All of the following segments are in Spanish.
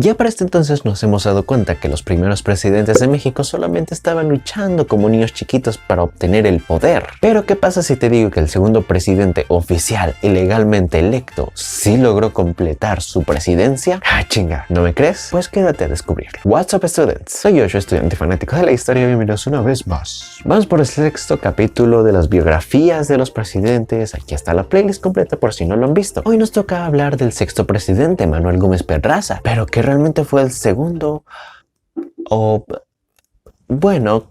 Ya para este entonces nos hemos dado cuenta que los primeros presidentes de México solamente estaban luchando como niños chiquitos para obtener el poder. Pero ¿qué pasa si te digo que el segundo presidente oficial y legalmente electo sí logró completar su presidencia? ¡Ah, chinga! ¿No me crees? Pues quédate a descubrirlo. What's up, students? Soy yo, estudiante fanático de la historia. Bienvenidos una vez más. Vamos por el sexto capítulo de las biografías de los presidentes. Aquí está la playlist completa por si no lo han visto. Hoy nos toca hablar del sexto presidente, Manuel Gómez Pedraza, pero que realmente fue el segundo o... Bueno,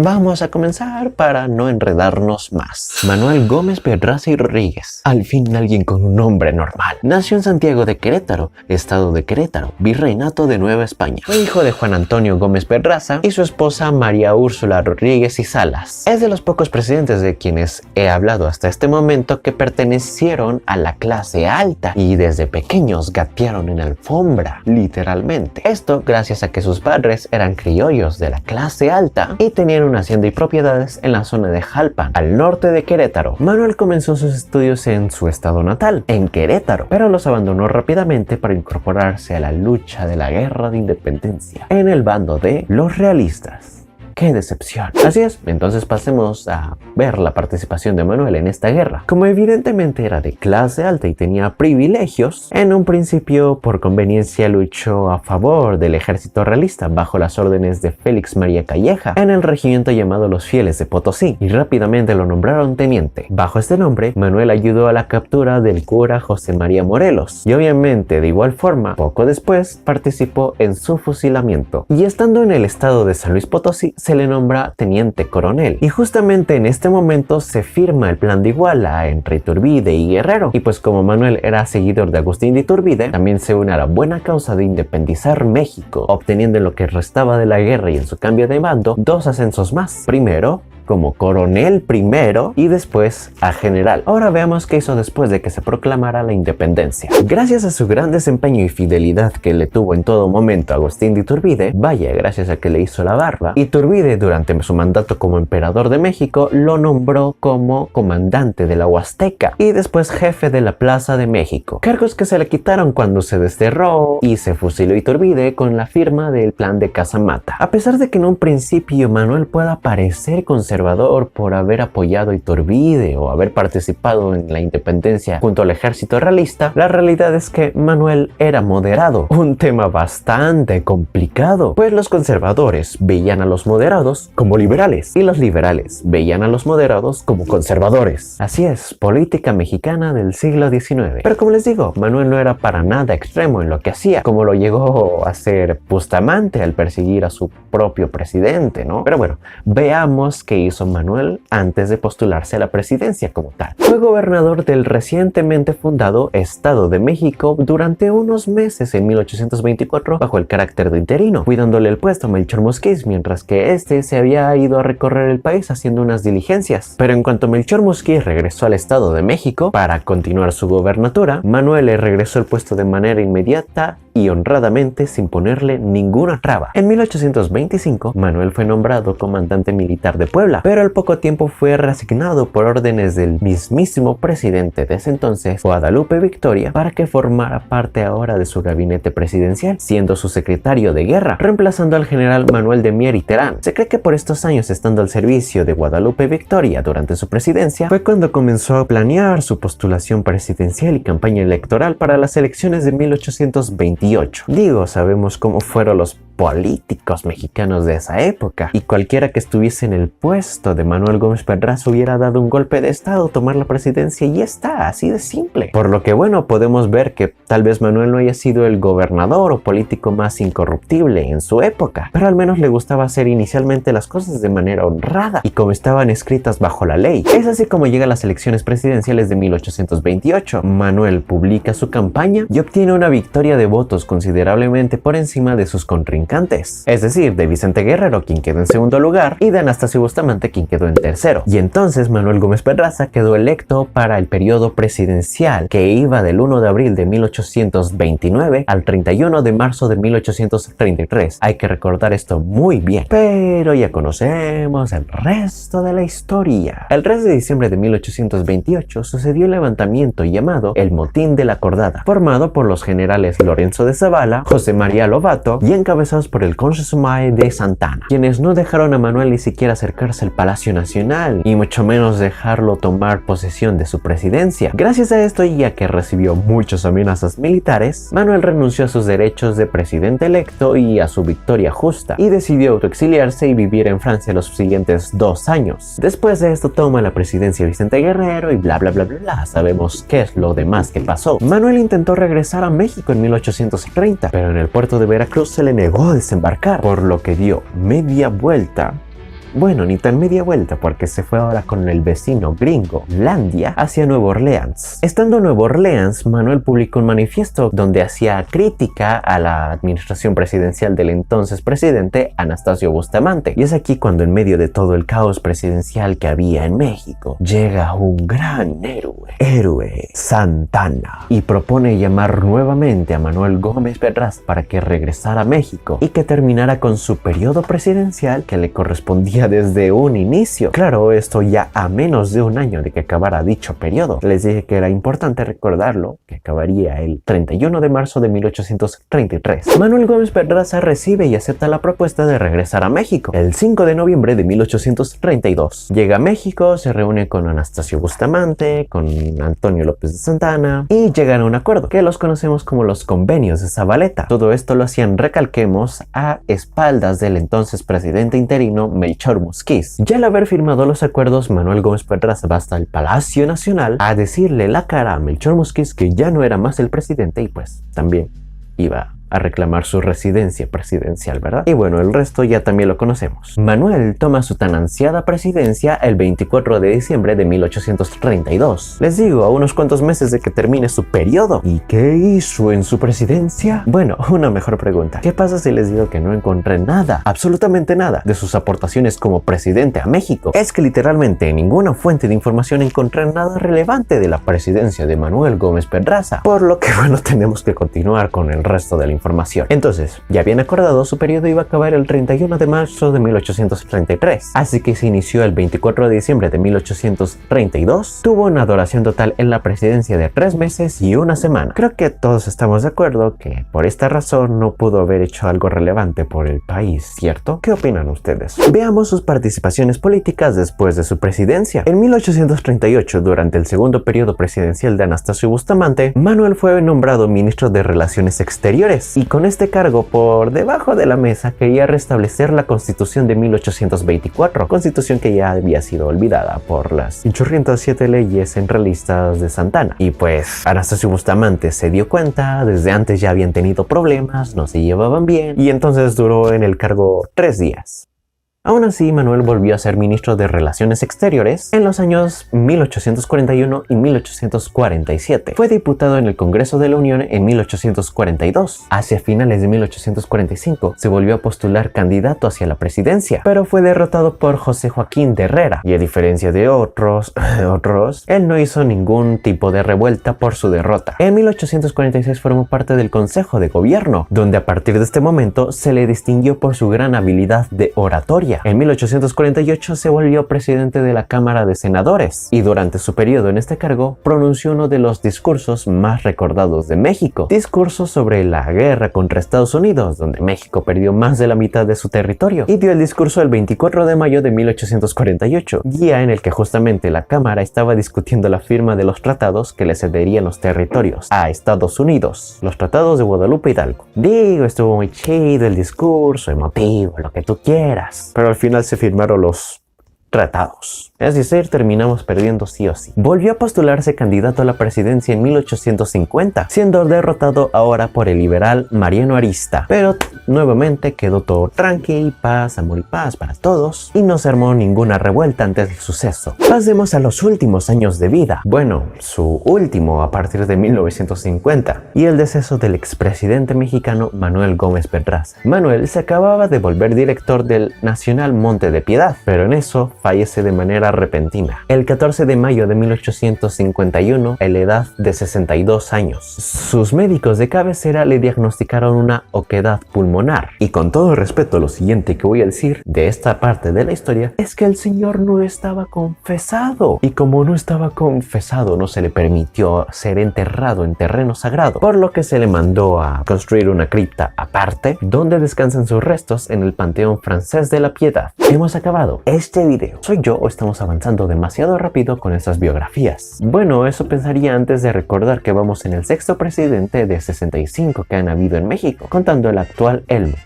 vamos a comenzar para no enredarnos más. Manuel Gómez Pedraza y Rodríguez, al fin alguien con un nombre normal. Nació en Santiago de Querétaro, estado de Querétaro, virreinato de Nueva España. Fue hijo de Juan Antonio Gómez Pedraza y su esposa María Úrsula Rodríguez y Salas. Es de los pocos presidentes de quienes he hablado hasta este momento que pertenecieron a la clase alta y desde pequeños gatearon en alfombra, literalmente. Esto gracias a que sus padres eran criollos de la clase alta y tenían una hacienda y propiedades en la zona de Jalpan, al norte de Querétaro. Manuel comenzó sus estudios en su estado natal, en Querétaro, pero los abandonó rápidamente para incorporarse a la lucha de la guerra de independencia en el bando de los realistas. ¡Qué decepción! Así es, entonces pasemos a ver la participación de Manuel en esta guerra. Como evidentemente era de clase alta y tenía privilegios, en un principio por conveniencia luchó a favor del ejército realista bajo las órdenes de Félix María Calleja en el regimiento llamado Los Fieles de Potosí y rápidamente lo nombraron teniente. Bajo este nombre, Manuel ayudó a la captura del cura José María Morelos y obviamente de igual forma, poco después participó en su fusilamiento. Y estando en el estado de San Luis Potosí, se le nombra teniente coronel y justamente en este momento se firma el plan de Iguala entre Iturbide y Guerrero, y pues como Manuel era seguidor de Agustín de Iturbide, también se une a la buena causa de independizar México, obteniendo en lo que restaba de la guerra y en su cambio de mando 2 ascensos más, primero como coronel primero y después a general. Ahora veamos qué hizo después de que se proclamara la independencia. Gracias a su gran desempeño y fidelidad que le tuvo en todo momento Agustín de Iturbide, vaya, gracias a que le hizo la barba, Iturbide durante su mandato como emperador de México lo nombró como comandante de la Huasteca y después jefe de la Plaza de México, cargos que se le quitaron cuando se desterró y se fusiló Iturbide con la firma del plan de Casamata. A pesar de que en un principio Manuel pueda parecer conservador por haber apoyado a Iturbide o haber participado en la independencia junto al ejército realista, la realidad es que Manuel era moderado, un tema bastante complicado, pues los conservadores veían a los moderados como liberales y los liberales veían a los moderados como conservadores. Así es, política mexicana del siglo XIX. Pero como les digo, Manuel no era para nada extremo en lo que hacía, como lo llegó a hacer Bustamante al perseguir a su propio presidente, ¿no? Pero bueno, veamos qué hizo Manuel antes de postularse a la presidencia como tal. Fue gobernador del recientemente fundado Estado de México durante unos meses en 1824 bajo el carácter de interino, cuidándole el puesto a Melchor Mosquiz, mientras que este se había ido a recorrer el país haciendo unas diligencias. Pero en cuanto Melchor Mosquiz regresó al Estado de México para continuar su gobernatura, Manuel le regresó el puesto de manera inmediata y honradamente sin ponerle ninguna traba. En 1825, Manuel fue nombrado comandante militar de Puebla, pero al poco tiempo fue reasignado por órdenes del mismísimo presidente de ese entonces, Guadalupe Victoria, para que formara parte ahora de su gabinete presidencial, siendo su secretario de guerra, reemplazando al general Manuel de Mier y Terán. Se cree que por estos años estando al servicio de Guadalupe Victoria durante su presidencia, fue cuando comenzó a planear su postulación presidencial y campaña electoral para las elecciones de 1828. Digo, sabemos cómo fueron los políticos mexicanos de esa época, y cualquiera que estuviese en el puesto de Manuel Gómez Pedraza hubiera dado un golpe de estado, tomar la presidencia y ya está, así de simple. Por lo que bueno, podemos ver que tal vez Manuel no haya sido el gobernador o político más incorruptible en su época, pero al menos le gustaba hacer inicialmente las cosas de manera honrada y como estaban escritas bajo la ley. Es así como llega a las elecciones presidenciales de 1828. Manuel publica su campaña y obtiene una victoria de votos considerablemente por encima de sus contrincantes, es decir, de Vicente Guerrero, quien quedó en segundo lugar, y de Anastasio Bustamante, quien quedó en tercero. Y entonces Manuel Gómez Pedraza quedó electo para el periodo presidencial que iba del 1 de abril de 1829 al 31 de marzo de 1833. Hay que recordar esto muy bien, pero ya conocemos el resto de la historia. El 3 de diciembre de 1828 sucedió el levantamiento llamado el Motín de la Acordada, formado por los generales Lorenzo Alonso de Zavala, José María Lobato y encabezados por el conde Sumae de Santana, quienes no dejaron a Manuel ni siquiera acercarse al Palacio Nacional y mucho menos dejarlo tomar posesión de su presidencia. Gracias a esto y a que recibió muchas amenazas militares, Manuel renunció a sus derechos de presidente electo y a su victoria justa y decidió autoexiliarse y vivir en Francia los siguientes 2 años. Después de esto toma la presidencia Vicente Guerrero y bla bla bla bla bla. Sabemos qué es lo demás que pasó. Manuel intentó regresar a México en 1830, pero en el puerto de Veracruz se le negó desembarcar, por lo que dio media vuelta. Bueno, ni tan media vuelta porque se fue ahora con el vecino gringo, Landia, hacia Nueva Orleans. Estando en Nueva Orleans, Manuel publicó un manifiesto donde hacía crítica a la administración presidencial del entonces presidente Anastasio Bustamante. Y es aquí cuando en medio de todo el caos presidencial que había en México, llega un gran héroe Santana, y propone llamar nuevamente a Manuel Gómez Pedraza para que regresara a México y que terminara con su periodo presidencial que le correspondía desde un inicio. Claro, esto ya a menos de un año de que acabara dicho periodo. Les dije que era importante recordarlo, que acabaría el 31 de marzo de 1833. Manuel Gómez Pedraza recibe y acepta la propuesta de regresar a México. El 5 de noviembre de 1832 llega a México, se reúne con Anastasio Bustamante, con Antonio López de Santana y llegan a un acuerdo que los conocemos como los convenios de Zabaleta. Todo esto lo hacían, recalquemos, a espaldas del entonces presidente interino Melchor Múzquiz. Ya al haber firmado los acuerdos, Manuel Gómez Pedraza va hasta el Palacio Nacional a decirle la cara a Melchor Múzquiz que ya no era más el presidente y pues también iba a reclamar su residencia presidencial, ¿verdad? Y bueno, el resto ya también lo conocemos. Manuel toma su tan ansiada presidencia el 24 de diciembre de 1832. Les digo, a unos cuantos meses de que termine su periodo. ¿Y qué hizo en su presidencia? Bueno, una mejor pregunta. ¿Qué pasa si les digo que no encontré nada, absolutamente nada, de sus aportaciones como presidente a México? Es que literalmente en ninguna fuente de información encontré nada relevante de la presidencia de Manuel Gómez Pedraza. Por lo que bueno, tenemos que continuar con el resto de la información. Entonces, ya bien acordado, su periodo iba a acabar el 31 de marzo de 1833, así que se inició el 24 de diciembre de 1832. Tuvo una duración total en la presidencia de 3 meses y 1 semana. Creo que todos estamos de acuerdo que por esta razón no pudo haber hecho algo relevante por el país, ¿cierto? ¿Qué opinan ustedes? Veamos sus participaciones políticas después de su presidencia. En 1838, durante el segundo periodo presidencial de Anastasio Bustamante, Manuel fue nombrado ministro de Relaciones Exteriores, y con este cargo por debajo de la mesa quería restablecer la Constitución de 1824, constitución que ya había sido olvidada por las 807 leyes centralistas de Santana. Y pues Anastasio Bustamante se dio cuenta, desde antes ya habían tenido problemas, no se llevaban bien, y entonces duró en el cargo 3 días. Aún así, Manuel volvió a ser ministro de Relaciones Exteriores en los años 1841 y 1847. Fue diputado en el Congreso de la Unión en 1842. Hacia finales de 1845 se volvió a postular candidato hacia la presidencia, pero fue derrotado por José Joaquín de Herrera. Y a diferencia de otros, él no hizo ningún tipo de revuelta por su derrota. En 1846 formó parte del Consejo de Gobierno, donde a partir de este momento se le distinguió por su gran habilidad de oratoria. En 1848 se volvió presidente de la Cámara de Senadores y durante su periodo en este cargo pronunció uno de los discursos más recordados de México, discurso sobre la guerra contra Estados Unidos, donde México perdió más de la mitad de su territorio, y dio el discurso el 24 de mayo de 1848, día en el que justamente la Cámara estaba discutiendo la firma de los tratados que le cederían los territorios a Estados Unidos, los tratados de Guadalupe Hidalgo. Digo, estuvo muy chido el discurso, emotivo, lo que tú quieras, pero al final se firmaron los tratados. Es decir, terminamos perdiendo sí o sí. Volvió a postularse candidato a la presidencia en 1850, siendo derrotado ahora por el liberal Mariano Arista. Pero nuevamente quedó todo tranqui, paz, amor y paz para todos, y no se armó ninguna revuelta antes del suceso. Pasemos a los últimos años de vida. Bueno, su último a partir de 1950, y el deceso del expresidente mexicano Manuel Gómez Pedraza. Manuel se acababa de volver director del Nacional Monte de Piedad, pero en eso fallece de manera manera repentina. El 14 de mayo de 1851, a la edad de 62 años, sus médicos de cabecera le diagnosticaron una oquedad pulmonar. Y con todo respeto, lo siguiente que voy a decir de esta parte de la historia es que el señor no estaba confesado. Y como no estaba confesado, no se le permitió ser enterrado en terreno sagrado, por lo que se le mandó a construir una cripta aparte donde descansan sus restos en el Panteón Francés de la Piedad. Hemos acabado este video. ¿Soy yo o estamos avanzando demasiado rápido con estas biografías? Bueno, eso pensaría antes de recordar que vamos en el sexto presidente de 65 que han habido en México, contando el actual AMLO.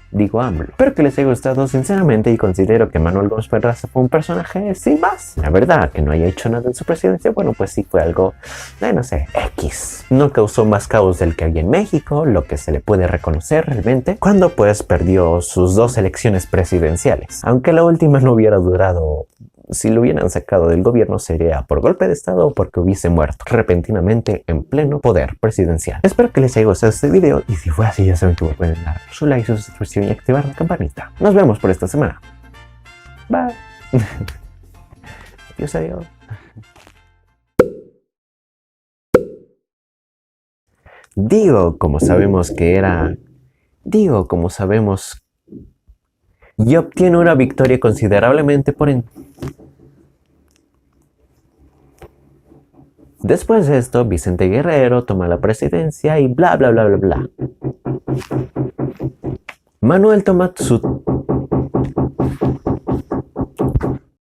Espero que les haya gustado sinceramente y considero que Manuel Gómez Pedraza fue un personaje sin más. La verdad, que no haya hecho nada en su presidencia, bueno, pues sí fue algo, no sé, X. No causó más caos del que había en México, lo que se le puede reconocer realmente, cuando pues perdió sus 2 elecciones presidenciales. Aunque la última no hubiera durado, si lo hubieran sacado del gobierno sería por golpe de estado o porque hubiese muerto repentinamente en pleno poder presidencial. Espero que les haya gustado este video y si fue así ya saben que pueden dar su like, su suscripción y activar la campanita. Nos vemos por esta semana. Bye. Adiós, adiós. como sabemos y obtiene una victoria considerablemente por Después de esto, Vicente Guerrero toma la presidencia y bla bla bla bla bla. Manuel toma su